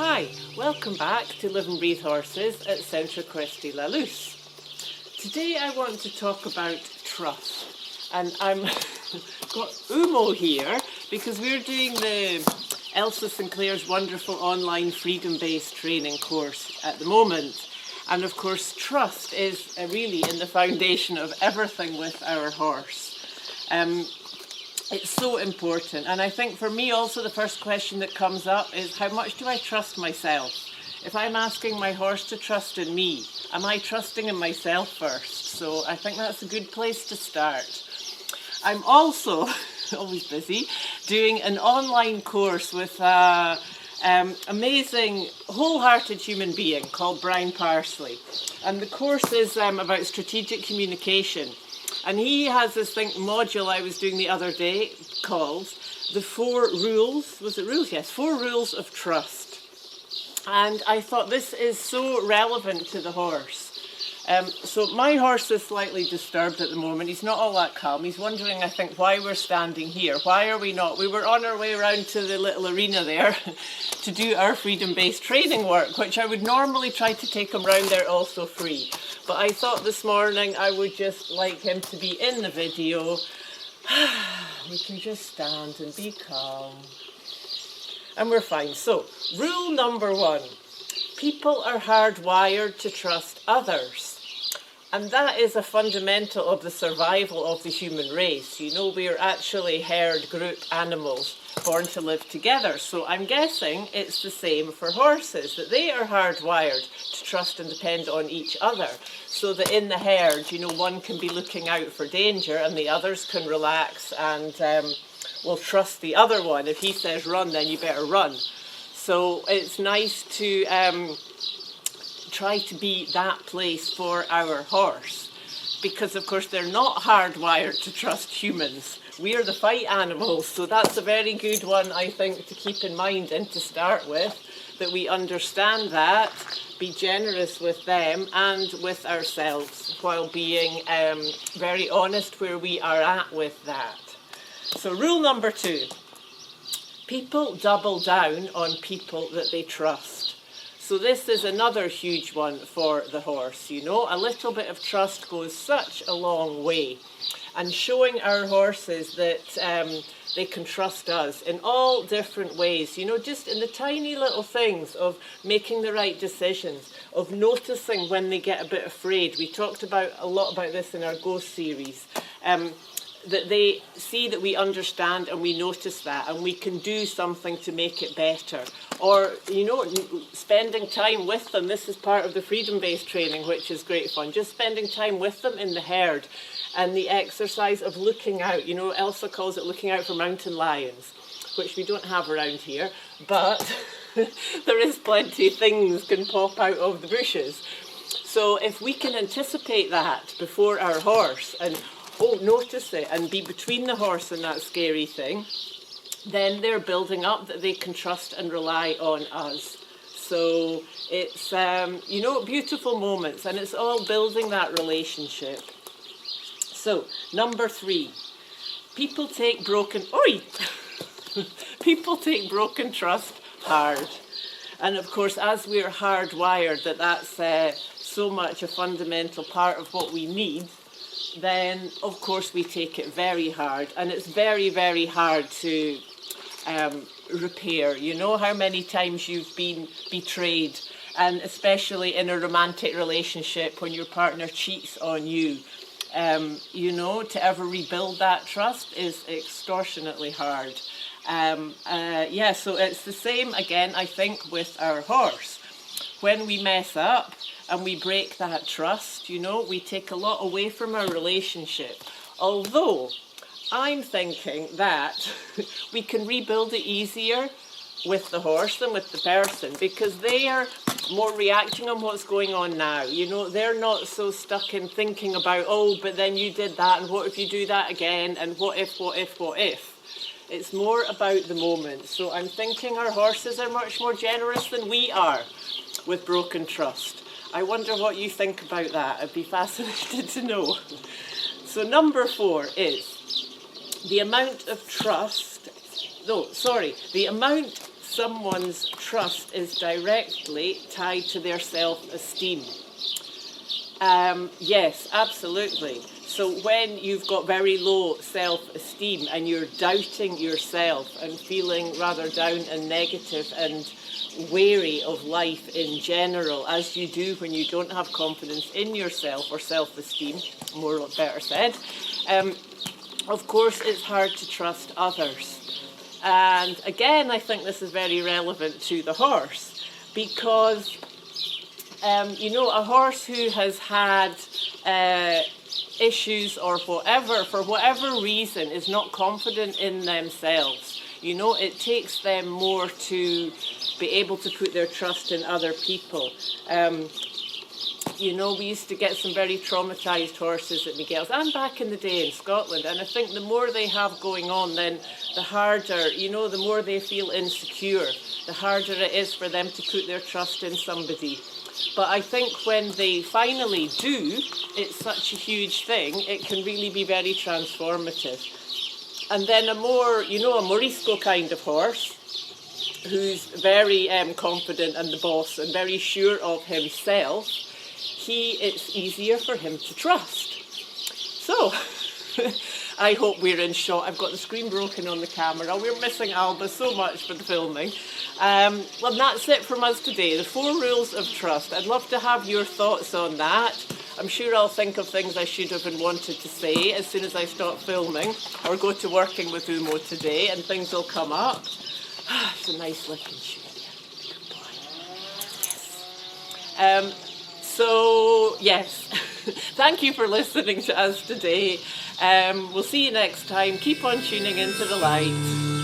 Hi, welcome back to Live and Breathe Horses at Centre Equestre La Luce. Today I want to talk about trust, and I'm got Umo here because we're doing the Elsa Sinclair's wonderful online freedom-based training course at the moment. And of course trust is really in the foundation of everything with our horse. It's so important, and I think for me also the first question that comes up is how much do I trust myself? If I'm asking my horse to trust in me, am I trusting in myself first? So I think that's a good place to start. I'm also, always busy, doing an online course with amazing wholehearted human being called Brian Parsley, and the course is about strategic communication. And he has this module I was doing the other day called the 4 rules, was it rules? Yes, 4 rules of trust. And I thought this is so relevant to the horse. So my horse is slightly disturbed at the moment. He's not all that calm. He's wondering, I think, why we're standing here. Why are we not? We were on our way around to the little arena there to do our freedom-based training work, which I would normally try to take him round there also free. But I thought this morning I would just like him to be in the video. We can just stand and be calm. And we're fine. So, rule number 1. People are hardwired to trust others. And that is a fundamental of the survival of the human race. You know, we are actually herd group animals born to live together. So I'm guessing it's the same for horses, that they are hardwired to trust and depend on each other. So that in the herd, you know, one can be looking out for danger and the others can relax and will trust the other one. If he says run, then you better run. So it's nice to try to be that place for our horse, because of course they're not hardwired to trust humans. We are the fight animals, so that's a very good one, I think, to keep in mind and to start with, that we understand that, be generous with them and with ourselves, while being very honest where we are at with that. So rule number 2, people double down on people that they trust. So this is another huge one for the horse, you know. A little bit of trust goes such a long way. And showing our horses that they can trust us in all different ways, you know, just in the tiny little things of making the right decisions, of noticing when they get a bit afraid. We talked a lot about this in our Go series. That they see that we understand and we notice that, and we can do something to make it better. Or, you know, spending time with them. This is part of the freedom-based training, which is great fun. Just spending time with them in the herd, and the exercise of looking out. You know, Elsa calls it looking out for mountain lions, which we don't have around here, but there is plenty of things can pop out of the bushes. So if we can anticipate that before our horse and notice it and be between the horse and that scary thing, then they're building up that they can trust and rely on us. So it's, you know, beautiful moments, and it's all building that relationship. So, number 3, people take broken trust hard. And of course, as we're hardwired that's so much a fundamental part of what we need, then of course we take it very hard, and it's very, very hard to repair. You know how many times you've been betrayed, and especially in a romantic relationship when your partner cheats on you. You know, to ever rebuild that trust is extortionately hard. Yeah, so it's the same again, I think, with our horse. When we mess up and we break that trust, you know, we take a lot away from our relationship. Although I'm thinking that we can rebuild it easier with the horse than with the person, because they are more reacting on what's going on now. You know, they're not so stuck in thinking about, oh, but then you did that, and what if you do that again, and what if. It's more about the moment. So I'm thinking our horses are much more generous than we are with broken trust. I wonder what you think about that. I'd be fascinated to know. So number 4 is the amount of trust, the amount someone's trust is directly tied to their self-esteem. Yes, absolutely. So when you've got very low self-esteem and you're doubting yourself and feeling rather down and negative and wary of life in general, as you do when you don't have confidence in yourself or self-esteem, more or better said, of course it's hard to trust others. And again, I think this is very relevant to the horse, because a horse who has had issues or whatever, for whatever reason, is not confident in themselves. It takes them more to be able to put their trust in other people. We used to get some very traumatised horses at Miguel's, and back in the day in Scotland, and I think the more they have going on, then the harder, the more they feel insecure, the harder it is for them to put their trust in somebody. But I think when they finally do, it's such a huge thing, it can really be very transformative. And then a more, a Morisco kind of horse, who's very confident and the boss and very sure of himself, it's easier for him to trust. So, I hope we're in shot. I've got the screen broken on the camera. We're missing Alba so much for the filming. Well, that's it from us today, the 4 rules of trust. I'd love to have your thoughts on that. I'm sure I'll think of things I should have and wanted to say as soon as I stop filming or go to working with Umo today, and things will come up. It's a nice looking shoe. Good boy. Yes. So, yes, thank you for listening to us today. We'll see you next time. Keep on tuning into the light.